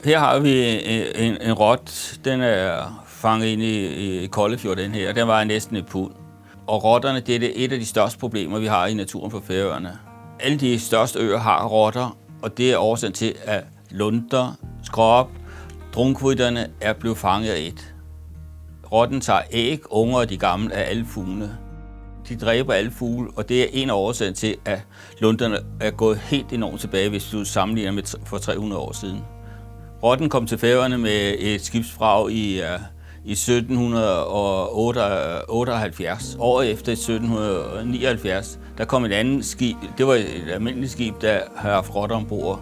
Her har vi en rot. Den er fanget ind i Koldefjord, den her. Den var næsten et pund. Og rotterne, det er et af de største problemer, vi har i naturen på Færøerne. Alle de største øer har rotter, og det er årsagen til, at lunder, skrop, drunkrytterne er blevet fanget af et. Rotten tager æg, unger og de gamle af alle fuglene. De dræber alle fugle, og det er en af årsagen til, at lunderne er gået helt enormt tilbage, hvis du sammenligner med for 300 år siden. Rotten kom til Færøerne med et skibsvrag i 1778. Året efter 1779, der kom et andet skib. Det var et almindeligt skib, der havde haft rotter ombord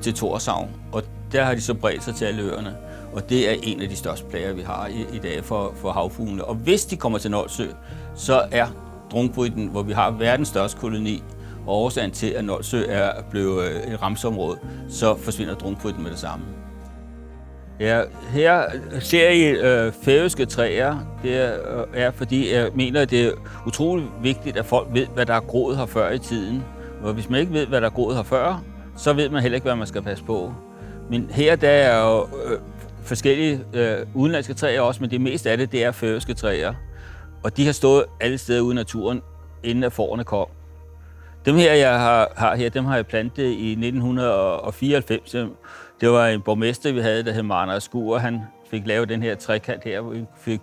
til Tórshavn. Og der har de så bredt sig til alle øerne. Og det er en af de største plager, vi har i dag for havfuglene. Og hvis de kommer til Nolsø, så er drunkrytten, hvor vi har verdens største koloni, og årsagen til, at Nolsø er blevet et ramsområde, så forsvinder drunkrytten med det samme. Ja, her ser I færøske træer. Det er fordi, jeg mener, at det er utroligt vigtigt, at folk ved, hvad der er groet her før i tiden. Og hvis man ikke ved, hvad der er groet her før, så ved man heller ikke, hvad man skal passe på. Men her der er jo forskellige udenlandske træer også, men det meste af det er færøske træer. Og de har stået alle steder ude i naturen, inden at fårene kom. Dem her, jeg har her, dem har jeg plantet i 1994. Det var en borgmester, vi havde, der hed Marner Skuer. Han fik lavet den her trekant her, hvor vi fik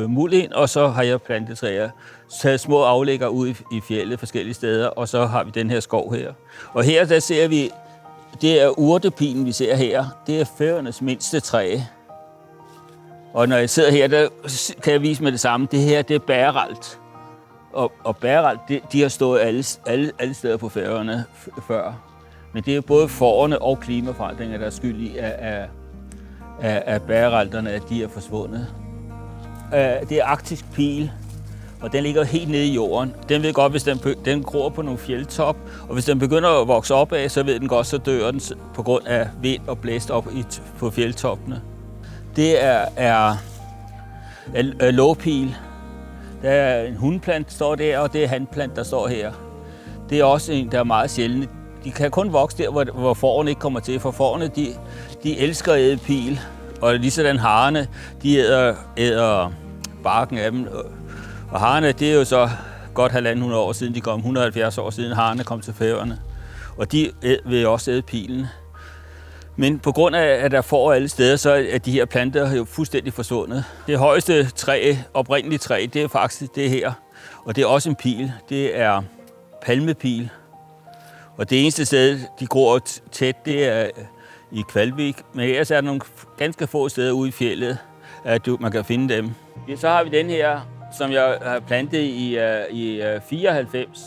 muld ind, og så har jeg plantet træer. Så små aflægger ud i fjeldet forskellige steder, og så har vi den her skov her. Og her der ser vi, det er urtepilen, vi ser her. Det er Færøernes mindste træ. Og når jeg sidder her, der kan jeg vise med det samme. Det her, det er bæralt. Og bæralt, de har stået alle steder på Færøerne før. Men det er både fårene og klimaforandringer, der er skyld i, at bæralterne, at de er forsvundet. Det er arktisk pil, og den ligger helt nede i jorden. Den ved godt, hvis den gror på nogle fjeldtop, og hvis den begynder at vokse opad, så ved den godt, så dør den på grund af vind og blæst op på fjeldtoppene. Det er lågpil. Der er en hundplant, der står der, og det er hanplant, der står her. Det er også en, der er meget sjældent. De kan kun vokse der, hvor fårene ikke kommer til, for fårene, de elsker at æde pil. Og ligesådan harerne, de æder barken af dem. Og harerne, det er jo så godt 150 år siden, de kom 170 år siden, harerne kom til Færøerne. Og de vil også æde pilen. Men på grund af, at der får alle steder, så er de her planter jo fuldstændig forsvundet. Det højeste træ, oprindelige træ, det er faktisk det her. Og det er også en pil. Det er palmepil. Og det eneste sted, de gror tæt, det er i Kvalvik. Men ellers er der nogle ganske få steder ude i fjeldet, at man kan finde dem. Ja, så har vi den her, som jeg har plantet i 94.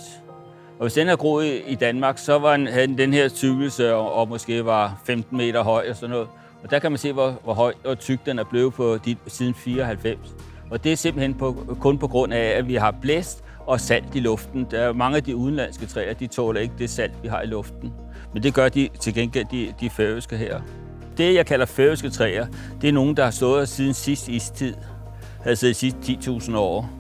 Og hvis den har groet i Danmark, så havde den her tykkelse og måske var 15 meter høj og sådan noget. Og der kan man se, hvor høj og tyk den er blevet på siden 94. Og det er simpelthen kun på grund af, at vi har blæst og salt i luften. Der er mange af de udenlandske træer, de tåler ikke det salt, vi har i luften. Men det gør de til gengæld, de færøske her. Det, jeg kalder færøske træer, det er nogen, der har stået her siden sidste istid. Altså de sidste 10.000 år.